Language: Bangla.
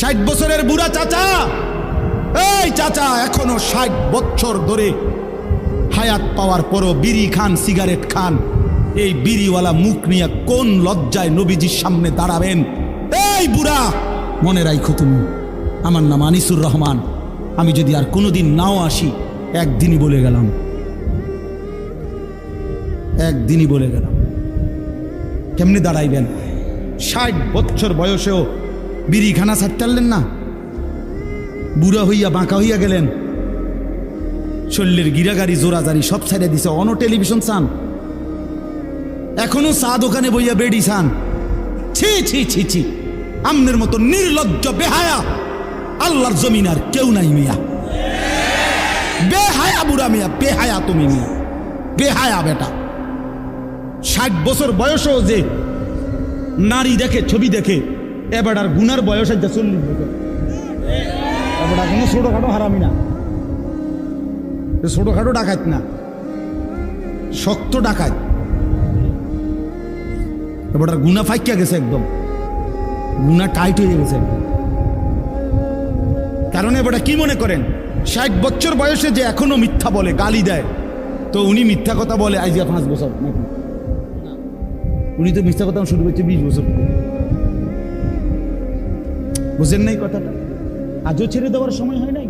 60 বছরের বুড়া চাচা, এই চাচা এখনো 60 বছর ধরে হায়াত পাওয়ার পরও বিড়ি খান, সিগারেট খান। এই বিড়িওয়ালা মুখ নিয়ে কোন লজ্জায় নবীজির সামনে দাঁড়াবেন? এই বুড়া, মনে রাখো তুমি, আমার নাম আনিসুর রহমান। আমি যদি আর কোনোদিন নাও আসি, একদিনই বলে গেলাম, একদিনই বলে গেলাম। কেমনি দাঁড়াইবেন? 60 বছর বয়সেও বিড়ি খানা ছাড়তেন না, বুড়া হইয়া বাঁকা হইয়া গেলেন, শরীরের গিরাগাড়ি জোরাজারি সব ছেড়ে দিছে। অন টেলিভিশন চান, এখনো চা দোকানে বইয়া বেড়ি চান। ছি ছি ছি ছি, আমনের মতো নির্লজ্জ বেহায়া আল্লাহর জমিন আর কেউ নাই মিয়া। বেহায়া বুড়া মিয়া, বেহায়া তুমি মিয়া, বেহায়া বেটা। 60 বছর বয়সও যে নারী দেখে, ছবি দেখে, এবার আর গুনার বয়স আছে 40 বছর। এবার কোনো ছোটখাটো হারামি না, ছোটখাটো ডাকাত না, শক্ত ডাকাত। এবার আর গুনা ফাইকিয়া গেছে, একদম গুনা টাইট হয়ে গেছে একদম। কারণ এবার কি মনে করেন, 60 বছর বয়সে যে এখনো মিথ্যা বলে, গালি দেয়, তো উনি মিথ্যা কথা বলে আজ 5 বছর নাকি? উনি তো মিথ্যা কথা শুরু করছে 20 বছর। বুঝেন নাই কথাটা? আজও ছেড়ে দেওয়ার সময় হয় নাই।